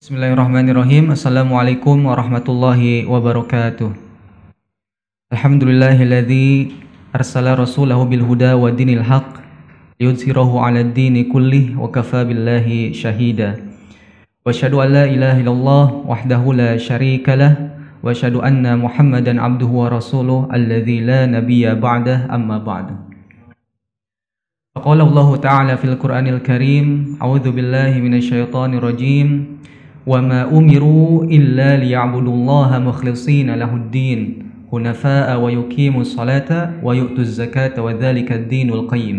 Bismillahirrahmanirrahim. Assalamualaikum warahmatullahi wabarakatuh. Alhamdulillahilladzi arsala rasulahu bil huda wa dinil haq liyudhhirahu 'alad dini kullih wa kafa billahi syahida. Wa asyhadu an la ilaha illallah wahdahu la syarika lah wa asyhadu anna Muhammadan 'abduhu wa rasuluh alladzi la nabiyya ba'dah amma ba'du. Faqala Allah ta'ala fil Qur'anil Karim, a'udzu billahi minasyaitonir rajim. وَمَا أُمِرُوا إِلَّا لِيَعْبُدُوا اللَّهَ مُخْلِصِينَ لَهُ الدِّينَ حُنَفَاءَ وَيُقِيمُوا الصَّلَاةَ وَيُؤْتُوا الزَّكَاةَ وَذَلِكَ الدِّينُ الْقَيِّمُ.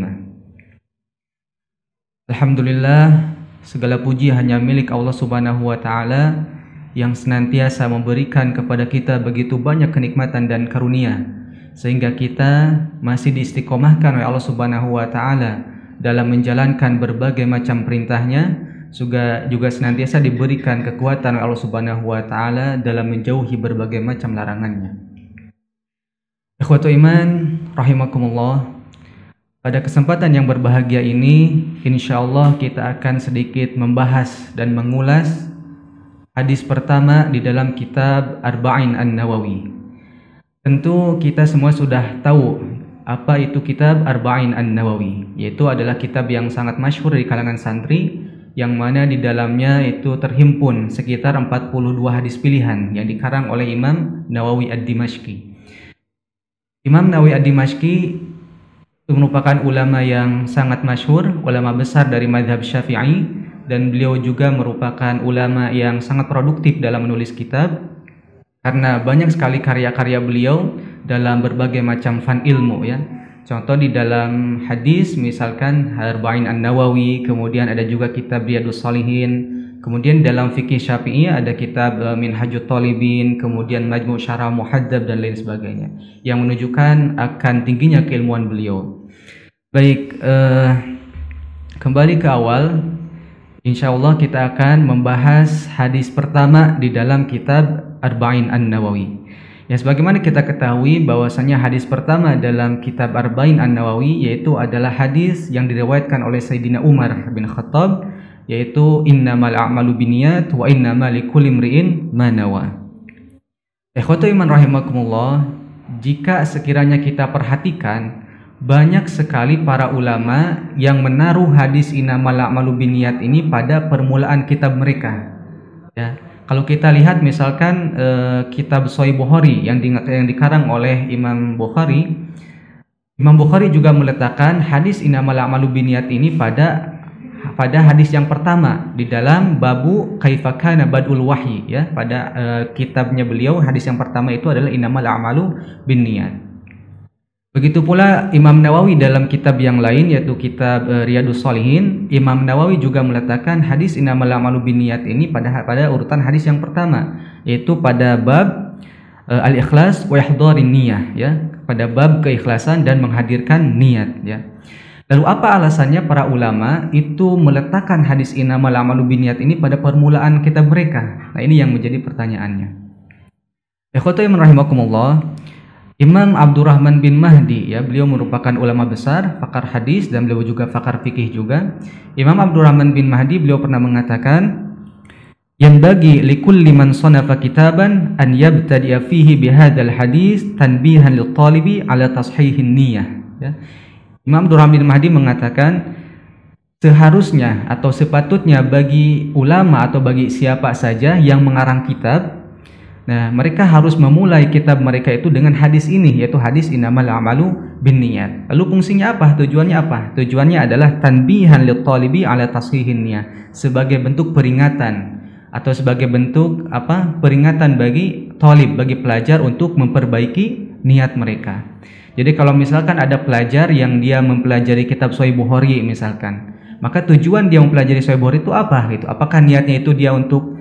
Alhamdulillah, segala puji hanya milik Allah Subhanahu wa taala yang senantiasa memberikan kepada kita begitu banyak kenikmatan dan karunia sehingga kita masih diistiqomahkan oleh Allah Subhanahu wa taala dalam menjalankan berbagai macam perintahnya, juga senantiasa diberikan kekuatan oleh Allah Subhanahu wa taala dalam menjauhi berbagai macam larangannya. Ikhwatu iman rahimakumullah. Pada kesempatan yang berbahagia ini, insyaallah kita akan sedikit membahas dan mengulas hadis pertama di dalam kitab Arba'in An-Nawawi. Tentu kita semua sudah tahu apa itu kitab Arba'in An-Nawawi, yaitu adalah kitab yang sangat masyhur di kalangan santri, yang mana di dalamnya itu terhimpun sekitar 42 hadis pilihan yang dikarang oleh Imam Nawawi Ad-Dimashqi. Imam Nawawi Ad-Dimashqi itu merupakan ulama yang sangat masyhur, ulama besar dari mazhab Syafi'i, dan beliau juga merupakan ulama yang sangat produktif dalam menulis kitab karena banyak sekali karya-karya beliau dalam berbagai macam fan ilmu ya. Contoh di dalam hadis misalkan Arba'in An-Nawawi, kemudian ada juga kitab Riyadhus Shalihin, kemudian dalam fikih Syafi'i ada kitab Minhajut Thalibin, kemudian Majmu' Syarah Muhadzab dan lain sebagainya yang menunjukkan akan tingginya keilmuan beliau. Baik, kembali ke awal, insyaallah kita akan membahas hadis pertama di dalam kitab Arba'in An-Nawawi. Ya, sebagaimana kita ketahui bahwasanya hadis pertama dalam kitab Arba'in An-Nawawi yaitu adalah hadis yang diriwayatkan oleh Sayyidina Umar bin Khattab, yaitu innamal a'malu binniyat wa innamal likulli imri'in ma nawa. Ikhwatu iman rahimakumullah, jika sekiranya kita perhatikan, banyak sekali para ulama yang menaruh hadis innamal a'malu binniyat ini pada permulaan kitab mereka. Ya. Kalau kita lihat misalkan kitab Sahih Bukhari yang dikarang oleh Imam Bukhari, Imam Bukhari juga meletakkan hadis innamal a'malu binniyat ini pada hadis yang pertama di dalam babu kaifa kana badul wahyi ya, pada kitabnya beliau hadis yang pertama itu adalah innamal a'malu binniyat. Begitu pula Imam Nawawi dalam kitab yang lain yaitu kitab Riyadhus Shalihin, Imam Nawawi juga meletakkan hadis innamal a'malu binniyat ini pada urutan hadis yang pertama, yaitu pada bab al-ikhlas wa ihdharin niyah ya, pada bab keikhlasan dan menghadirkan niat ya. Lalu apa alasannya para ulama itu meletakkan hadis innamal a'malu binniyat ini pada permulaan kitab mereka? Nah, ini yang menjadi pertanyaannya. Ikhwatu rahimakumullah, Imam Abdurrahman bin Mahdi ya, beliau merupakan ulama besar, pakar hadis, dan beliau juga pakar fikih juga. Imam Abdurrahman bin Mahdi beliau pernah mengatakan, yang bagi likulli man sanafa kitaban an yabtadi'a fihi bihadzal hadis tanbihan lil talibi ala tashihin niyah ya. Imam Abdurrahman bin Mahdi mengatakan seharusnya atau sepatutnya bagi ulama atau bagi siapa saja yang mengarang kitab, nah, mereka harus memulai kitab mereka itu dengan hadis ini, yaitu hadis innamal a'malu binniyat. Lalu fungsinya apa? Tujuannya apa? Tujuannya adalah tanbihan lit talibi ala tashihin niyah, sebagai bentuk peringatan atau sebagai bentuk peringatan bagi talib, bagi pelajar untuk memperbaiki niat mereka. Jadi kalau misalkan ada pelajar yang dia mempelajari kitab Sahih Bukhari misalkan, maka tujuan dia mempelajari Sahih Bukhari itu apa gitu? Apakah niatnya itu dia untuk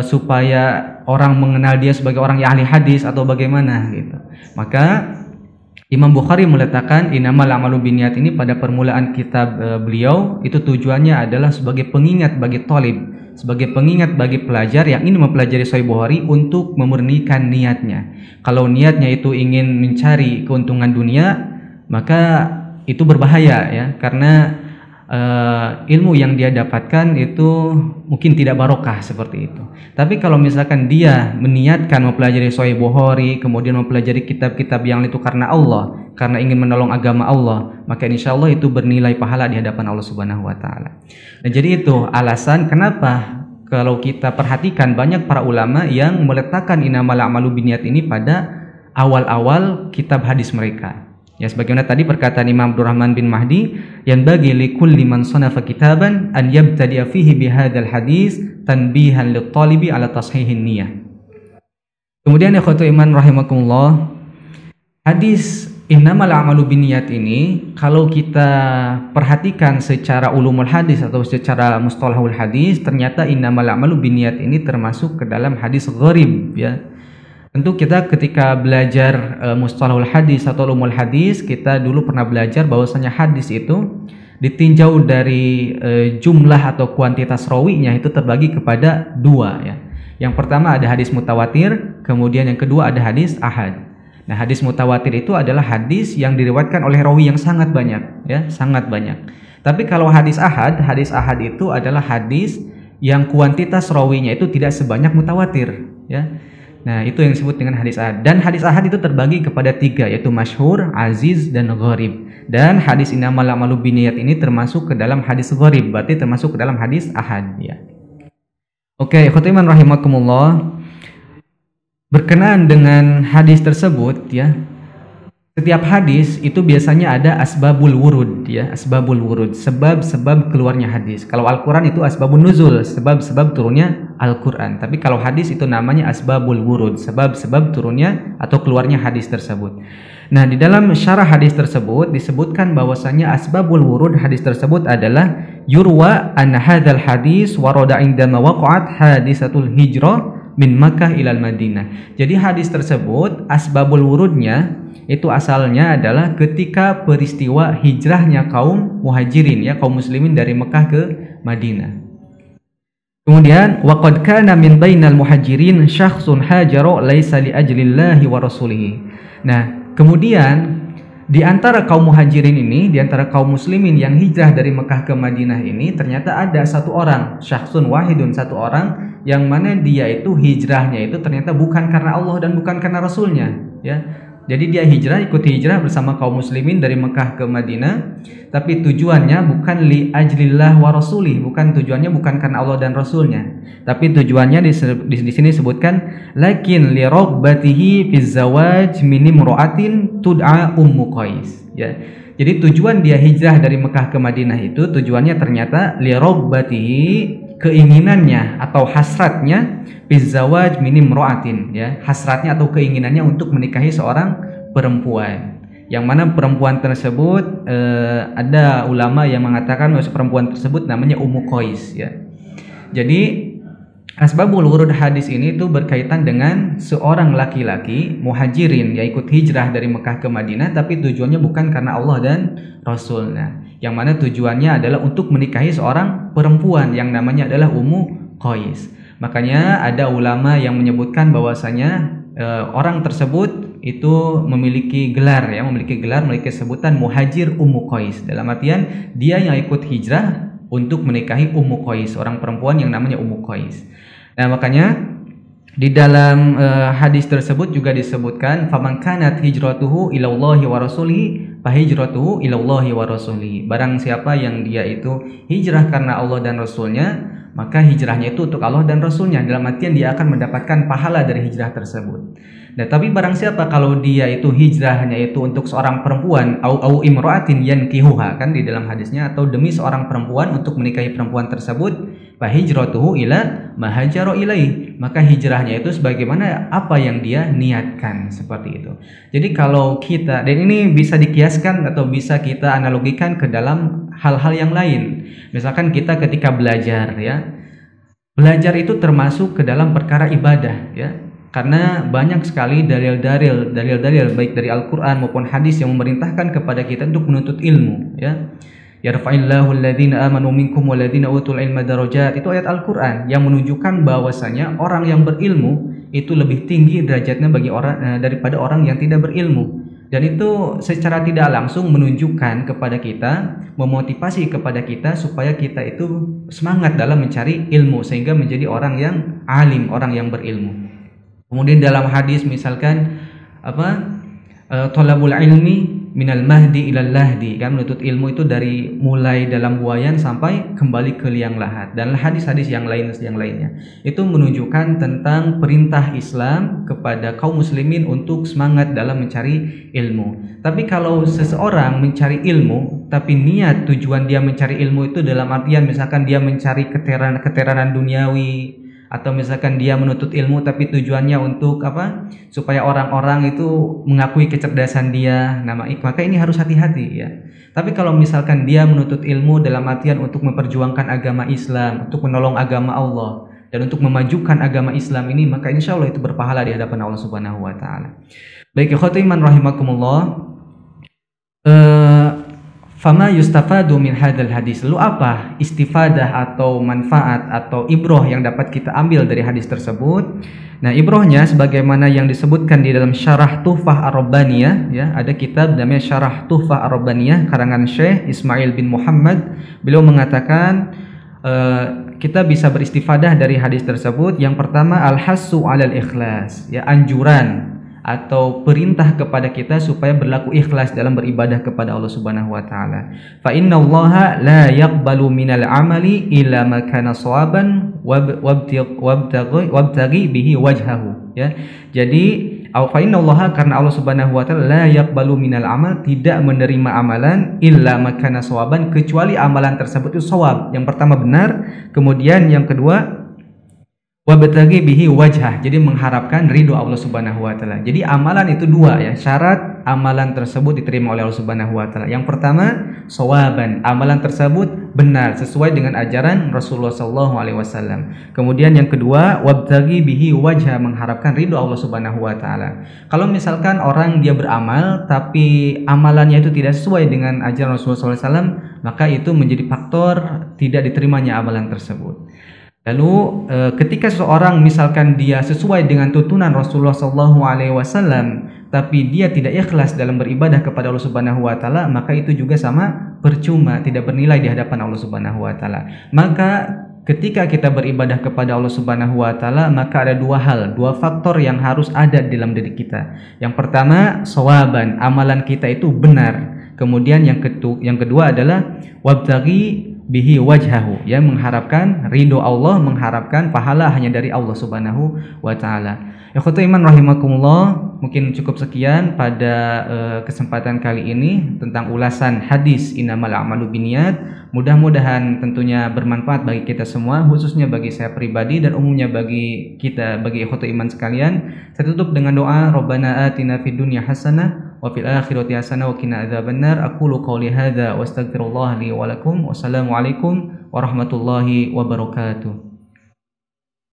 supaya orang mengenal dia sebagai orang yang ahli hadis atau bagaimana gitu? Maka Imam Bukhari meletakkan innamal a'malu binniyat ini pada permulaan kitab beliau, itu tujuannya adalah sebagai pengingat bagi talib, sebagai pengingat bagi pelajar yang ingin mempelajari Sahih Bukhari untuk memurnikan niatnya. Kalau niatnya itu ingin mencari keuntungan dunia, maka itu berbahaya ya, karena ilmu yang dia dapatkan itu mungkin tidak barokah seperti itu. Tapi kalau misalkan dia meniatkan mempelajari Sahih Bukhari, kemudian mempelajari kitab-kitab yang itu karena Allah, karena ingin menolong agama Allah, maka insya Allah itu bernilai pahala di hadapan Allah Subhanahu wa taala. Nah, jadi itu alasan kenapa kalau kita perhatikan banyak para ulama yang meletakkan innamal a'malu binniyat ini pada awal-awal kitab hadis mereka. Ya, sebagaimana tadi perkataan Imam Abdurrahman bin Mahdi, yang bagi likulli man sanafa kitaban an yabtadi'a fihi bihadzal hadis tanbihan lit-talibi ala tashihin niyyah. Kemudian ikhwatu iman rahimakumullah, hadis innamal a'malu binniyat ini kalau kita perhatikan secara ulumul hadis atau secara mustalahul hadis, ternyata innamal a'malu binniyat ini termasuk ke dalam hadis gharib, ya. Tentu kita ketika belajar mustalahul hadis atau ulumul hadis, kita dulu pernah belajar bahwasanya hadis itu ditinjau dari jumlah atau kuantitas rawinya itu terbagi kepada dua, ya. Yang pertama ada hadis mutawatir, kemudian yang kedua ada hadis ahad. Nah, hadis mutawatir itu adalah hadis yang diriwayatkan oleh rawi yang sangat banyak, ya, sangat banyak. Tapi kalau hadis ahad itu adalah hadis yang kuantitas rawinya itu tidak sebanyak mutawatir, ya. Nah, itu yang disebut dengan hadis ahad. Dan hadis ahad itu terbagi kepada tiga, yaitu masyhur, aziz, dan gharib. Dan hadis innamal a'malu binniyat ini termasuk ke dalam hadis gharib, berarti termasuk ke dalam hadis ahad, ya. Oke, ikhwatiman rahimakumullah. Berkenaan dengan hadis tersebut, ya. Setiap hadis itu biasanya ada asbabul wurud, ya, asbabul wurud, sebab-sebab keluarnya hadis. Kalau Al-Qur'an itu asbabun nuzul, sebab-sebab turunnya Al-Qur'an. Tapi kalau hadis itu namanya asbabul wurud, sebab-sebab turunnya atau keluarnya hadis tersebut. Nah, di dalam syarah hadis tersebut disebutkan bahwasanya asbabul wurud hadis tersebut adalah yurwa an hadzal hadis warada indama waqa'at hadisatul hijrah min Makkah ilal Madinah. Jadi hadis tersebut asbabul wurudnya itu asalnya adalah ketika peristiwa hijrahnya kaum muhajirin, ya, kaum muslimin dari Mekah ke Madinah. Kemudian waqad kana min bainal muhajirin syakhsun hajara laisa li ajlillahi wa rasulihi. Nah, kemudian di antara kaum muhajirin ini, di antara kaum muslimin yang hijrah dari Mekah ke Madinah ini, ternyata ada satu orang, syakhsun wahidun, satu orang yang mana dia itu hijrahnya itu ternyata bukan karena Allah dan bukan karena Rasulnya, ya. Jadi dia ikut hijrah bersama kaum muslimin dari Mekah ke Madinah, tapi tujuannya bukan li ajlillah wa rasulih, bukan tujuannya bukan karena Allah dan Rasulnya, tapi tujuannya di sini disebutkan lakin li raghbatihi fi zawaj min imra'atin tud'a Ummu Qais, ya. Jadi tujuan dia hijrah dari Mekah ke Madinah itu tujuannya ternyata li raghbatihi, keinginannya atau hasratnya bizawaj minim ro'atin, ya, hasratnya atau keinginannya untuk menikahi seorang perempuan, yang mana perempuan tersebut ada ulama yang mengatakan bahwa perempuan tersebut namanya Ummu Qais, ya. Jadi asbabul wurud hadis ini itu berkaitan dengan seorang laki-laki muhajirin yang ikut hijrah dari Mekah ke Madinah, tapi tujuannya bukan karena Allah dan Rasulnya, yang mana tujuannya adalah untuk menikahi seorang perempuan yang namanya adalah Ummu Qais. Makanya ada ulama yang menyebutkan bahwasanya orang tersebut itu memiliki gelar, ya, memiliki sebutan muhajir Ummu Qais, dalam artian dia yang ikut hijrah untuk menikahi Ummu Qais, orang perempuan yang namanya Ummu Qais. Nah, makanya di dalam hadis tersebut juga disebutkan faman kanat hijratuhu ilallahi wa rasulihi fa hijratuhu ilallahi wa rasulihi. Barang siapa yang dia itu hijrah karena Allah dan Rasulnya, maka hijrahnya itu untuk Allah dan Rasulnya, dalam artian dia akan mendapatkan pahala dari hijrah tersebut. Nah, tapi barang siapa kalau dia itu hijrahnya itu untuk seorang perempuan au imra'atin yankihuha, kan di dalam hadisnya, atau demi seorang perempuan untuk menikahi perempuan tersebut, fa hijratuhu ila ma hajara ilaih, maka hijrahnya itu sebagaimana apa yang dia niatkan, seperti itu. Jadi kalau kita, dan ini bisa dikiaskan atau bisa kita analogikan ke dalam hal-hal yang lain. Misalkan kita ketika belajar, ya, belajar itu termasuk ke dalam perkara ibadah, ya. Karena banyak sekali dalil-dalil baik dari Al-Qur'an maupun hadis yang memerintahkan kepada kita untuk menuntut ilmu, ya. Yarfa'illahu alladhina amanu minkum walladhina utul ilma darajat. Itu ayat Al-Qur'an yang menunjukkan bahwasanya orang yang berilmu itu lebih tinggi derajatnya bagi orang daripada orang yang tidak berilmu. Dan itu secara tidak langsung menunjukkan kepada kita, memotivasi kepada kita supaya kita itu semangat dalam mencari ilmu sehingga menjadi orang yang alim, orang yang berilmu. Kemudian dalam hadis misalkan thalabul ilmi minal mahdi ilal lahdi, kan, menuntut ilmu itu dari mulai dalam buayan sampai kembali ke liang lahat. Dan hadis-hadis yang lainnya itu menunjukkan tentang perintah Islam kepada kaum muslimin untuk semangat dalam mencari ilmu. Tapi kalau seseorang mencari ilmu tapi niat tujuan dia mencari ilmu itu dalam artian misalkan dia mencari keteranan duniawi, atau misalkan dia menuntut ilmu tapi tujuannya untuk supaya orang-orang itu mengakui kecerdasan dia, maka ini harus hati-hati ya. Tapi kalau misalkan dia menuntut ilmu dalam artian untuk memperjuangkan agama Islam, untuk menolong agama Allah dan untuk memajukan agama Islam ini, maka insya Allah itu berpahala di hadapan Allah Subhanahu wa taala. Baik, ikhwati iman rahimakumullah. Fama yustafadu min hadzal hadis. Lalu apa istifadah atau manfaat atau ibroh yang dapat kita ambil dari hadis tersebut? Nah, ibrohnya sebagaimana yang disebutkan di dalam Syarah Tuhfah Ar-Rabbaniyah ya, ada kitab namanya Syarah Tuhfah Ar-Rabbaniyah karangan Syekh Ismail bin Muhammad. Beliau mengatakan kita bisa beristifadah dari hadis tersebut. Yang pertama, al-hassu 'alal ikhlas, ya, anjuran atau perintah kepada kita supaya berlaku ikhlas dalam beribadah kepada Allah Subhanahu wa taala. Fa innallaha la yaqbalu minal amali illa ma kana shawaban wabtaghi bihi wajhahu, ya. Jadi fa innallaha, karena Allah Subhanahu wa taala, la yaqbalu minal amal, tidak menerima amalan illa ma kana shawaban, kecuali amalan tersebut itu shawab. Yang pertama benar, kemudian yang kedua wabtaghi bihi wajhah, jadi mengharapkan ridho Allah Subhanahu wa taala. Jadi amalan itu dua ya, syarat amalan tersebut diterima oleh Allah Subhanahu wa taala. Yang pertama shawaban, amalan tersebut benar sesuai dengan ajaran Rasulullah sallallahu alaihi wasallam. Kemudian yang kedua wabtaghi bihi wajhah, mengharapkan ridho Allah Subhanahu wa taala. Kalau misalkan orang dia beramal tapi amalannya itu tidak sesuai dengan ajaran Rasulullah sallallahu alaihi wasallam, maka itu menjadi faktor tidak diterimanya amalan tersebut. Lalu ketika seseorang misalkan dia sesuai dengan tuntunan Rasulullah SAW tapi dia tidak ikhlas dalam beribadah kepada Allah Subhanahu wa taala, maka itu juga sama percuma, tidak bernilai di hadapan Allah Subhanahu wa taala. Maka ketika kita beribadah kepada Allah Subhanahu wa taala, maka ada dua faktor yang harus ada di dalam diri kita. Yang pertama shawaban, amalan kita itu benar. Kemudian yang kedua adalah wabtaghi bihi wajhahu, ya, mengharapkan ridho Allah, mengharapkan pahala hanya dari Allah Subhanahu wa taala. Ikhwatu iman rahimakumullah, mungkin cukup sekian pada kesempatan kali ini tentang ulasan hadis innamal a'malu binniyat. Mudah-mudahan tentunya bermanfaat bagi kita semua, khususnya bagi saya pribadi dan umumnya bagi kita, bagi ikhwatu iman sekalian. Saya tutup dengan doa, Rabbana atina fid dunya hasanah wa fil akhirati hasanah wa qina adzabannar. Aqulu qouli hadza wa astaghfirullah li wa lakum. Wassalamualaikum warahmatullahi wabarakatuh.